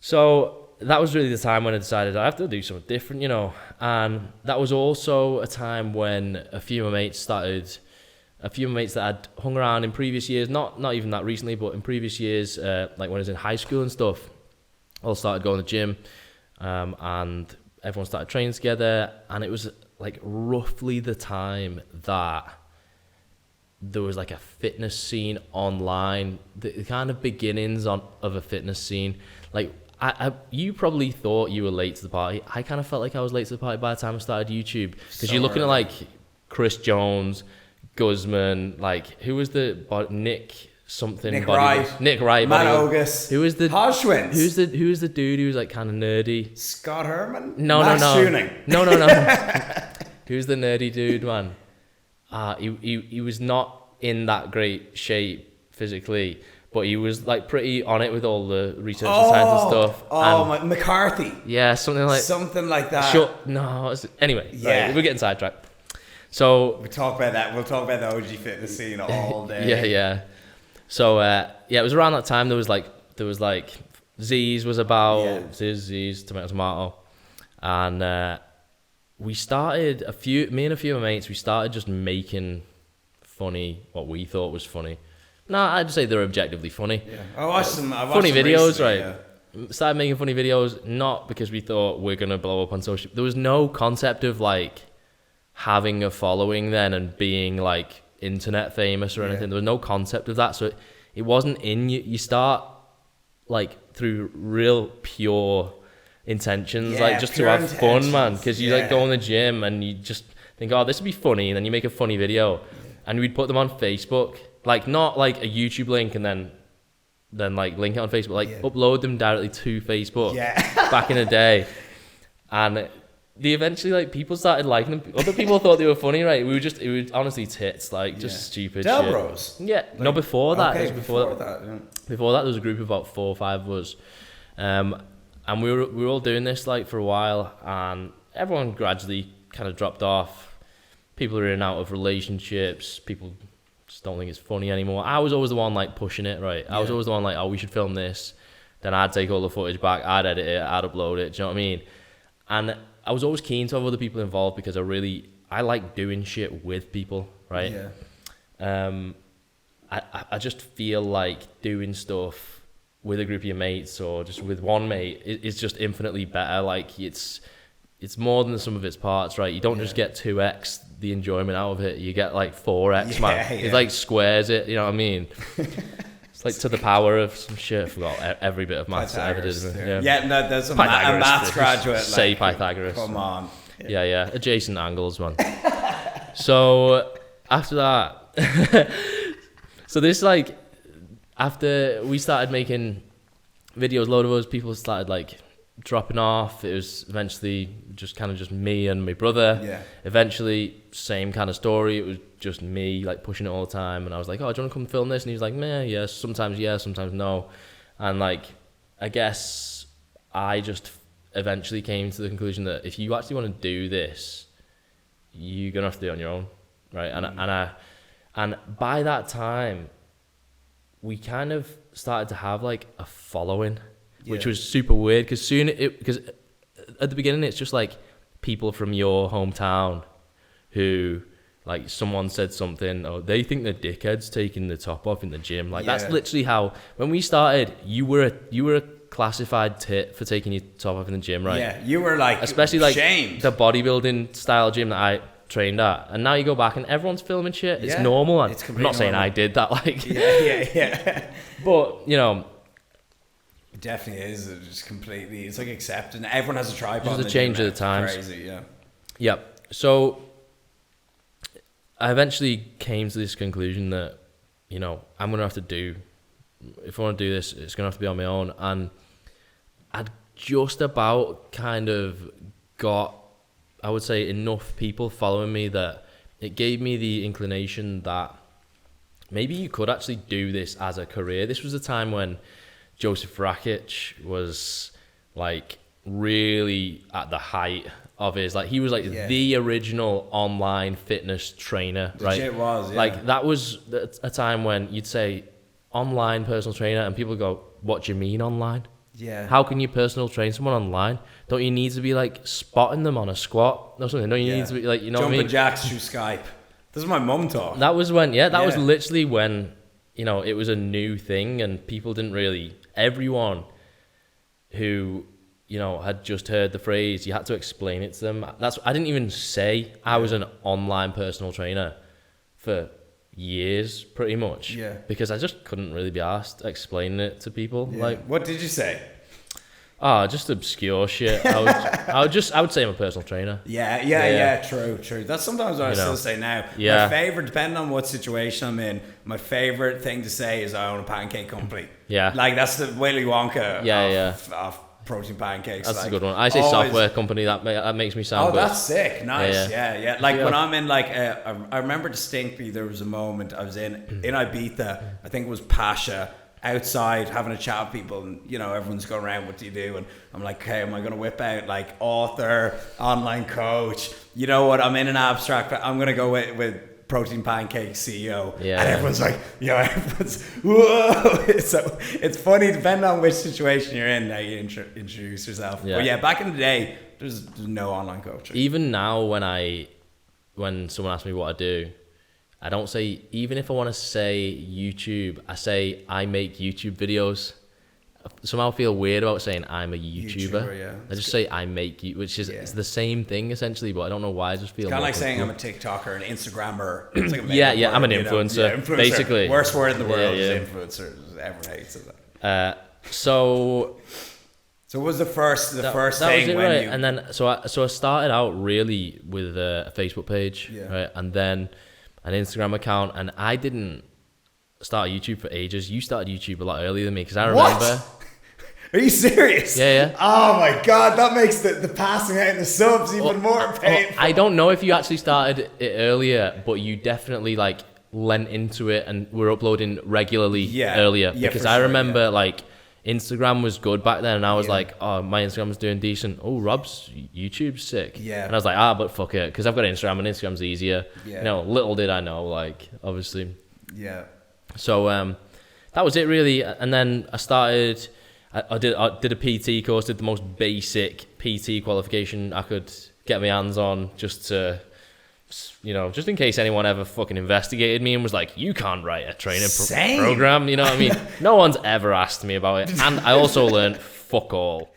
So that was really the time when I decided I have to do something different, you know. And that was also a time when a few of my mates that I'd hung around in previous years, not even that recently, but in previous years, like when I was in high school and stuff, all started going to the gym, and everyone started training together. And it was like roughly the time that there was like a fitness scene online, the kind of beginnings of a fitness scene. Like you probably thought you were late to the party. I kind of felt like I was late to the party by the time I started YouTube, because you're looking at like Chris Jones, Guzman, like who was the Nick Wright, Matt Ogus, who was the Hodgwins, who was the dude who was like kind of nerdy? Scott Herman? No. Who's the nerdy dude, man? He was not in that great shape physically, but he was like pretty on it with all the research and science and stuff. And McCarthy. Yeah, something like that. Anyway, yeah, right, we're getting sidetracked. So we'll talk about that. We'll talk about the OG fitness scene all day. Yeah. So it was around that time there was like Z's was about Z's tomato, and we started me and a few of my mates. We started just making what we thought was funny. No, I'd say they're objectively funny. Yeah. I watched some funny videos, recently, right? Yeah. Started making funny videos, not because we thought we're gonna blow up on social. There was no concept of like having a following then and being like internet famous or anything. There was no concept of that, so it wasn't in you. You start like through real pure intentions, like just to have fun, man, because you like go in the gym and you just think, oh, this would be funny, and then you make a funny video, and we'd put them on Facebook, like not like a YouTube link and then like link it on Facebook, like upload them directly to Facebook. Back in the day. And they eventually, like, people started liking them. Other people thought they were funny, right? It was honestly tits, like, just stupid Del shit. Bros? Yeah, like, no, before that. Okay, before that, there was a group of about 4 or 5 of us. And we were all doing this, like, for a while, and everyone gradually kind of dropped off. People are in and out of relationships. People just don't think it's funny anymore. I was always the one, like, pushing it, right? I was always the one, like, oh, we should film this. Then I'd take all the footage back. I'd edit it. I'd upload it. Do you know what I mean? And I was always keen to have other people involved because I like doing shit with people, right? Yeah. I just feel like doing stuff with a group of your mates or just with one mate is just infinitely better. Like it's more than the sum of its parts, right? You don't just get 2x the enjoyment out of it. You get like 4x, man. Yeah. It like squares it, you know what I mean? It's like to the power of some shit. I forgot every bit of maths I ever did. No, there's a maths graduate. Say Pythagoras. Come on. Yeah. Adjacent angles, man. So after that, so this like after we started making videos, a load of us people started like dropping off. It was eventually just me and my brother. Yeah. Eventually, same kind of story. It was just me like pushing it all the time, and I was like, "Oh, do you want to come film this?" And he was like, "Meh, yes, sometimes no." And like, I guess I just eventually came to the conclusion that if you actually want to do this, you're gonna have to do it on your own, right? And by that time, we kind of started to have like a following. Which was super weird because at the beginning it's just like people from your hometown who like someone said something or they think the dickhead's taking the top off in the gym. Like that's literally how when we started you were a classified tit for taking your top off in the gym, right? Yeah, you were like especially like shamed. The bodybuilding style gym that I trained at, and now you go back and everyone's filming shit. It's normal. I'm not saying I did that, like but you know. It definitely is. It's just completely. It's like accepting. Everyone has a tripod. It's a change of the times. Crazy, yeah. Yep. So I eventually came to this conclusion that I'm gonna have to do. If I want to do this, it's gonna have to be on my own. And I'd just about kind of got, I would say, enough people following me that it gave me the inclination that maybe you could actually do this as a career. This was a time when Joseph Rakic was like really at the height of his, like he was like the original online fitness trainer, right? It was, like that was a time when you'd say online personal trainer and people go, what do you mean online? Yeah. How can you personal train someone online? Don't you need to be like spotting them on a squat or something? Don't you need to be like, you know Jumping what I mean? jacks through Skype. This is my mum talk. That was when, that was literally when, you know, it was a new thing and people didn't really, everyone who, you know, had just heard the phrase, you had to explain it to them. I didn't even say I was an online personal trainer for years, pretty much. Yeah. Because I just couldn't really be asked explaining it to people. Yeah. Like, what did you say? just obscure shit. I would say I'm a personal trainer. Yeah. True. That's sometimes what I still say now. Yeah. My favorite, depending on what situation I'm in, my favorite thing to say is I own a pancake company. Yeah. Like that's the Willy Wonka of protein pancakes. That's like, a good one. I say software company. That makes me sound good. Oh, that's sick. Nice. Yeah. Like when I'm in like, I remember distinctly there was a moment I was in Ibiza. I think it was Pasha, outside having a chat with people, and you know everyone's going around, what do you do? And I'm like, hey, am I going to whip out like author, online coach? You know what? I'm in an abstract, but I'm going to go with protein pancake CEO. Yeah. And everyone's like, everyone's whoa. So it's funny depending on which situation you're in how you introduce yourself. Yeah. But back in the day there's no online coaching. Even now when someone asks me what I do, I don't say, even if I want to say YouTube, I say I make YouTube videos. Somehow I feel weird about saying I'm a YouTuber. I just say I make you, which is it's the same thing essentially, but I don't know why. I just feel kind of like saying I'm a TikToker, an Instagrammer. It's like I'm an influencer, influencer. Basically. Worst word in the world is influencer. Everyone hates it. So what was the first thing was it, when right? you... And then so I started out really with a Facebook page, right, and then an Instagram account, and I didn't start YouTube for ages. You started YouTube a lot earlier than me, because I remember. What? Are you serious? Yeah. Oh my god, that makes the passing out in the subs even more painful. I don't know if you actually started it earlier, but you definitely like lent into it and were uploading regularly earlier. Because I remember like Instagram was good back then, and I was like, oh, my Instagram's doing decent. Oh, Rob's YouTube's sick. Yeah. And I was like, but fuck it, because I've got Instagram and Instagram's easier. Yeah. You know, little did I know, like, obviously. Yeah. So that was it really, and then I started. I did a PT course, did the most basic PT qualification I could get my hands on, just to, you know, just in case anyone ever fucking investigated me and was like, you can't write a training program, you know what I mean? No one's ever asked me about it, and I also learned fuck all.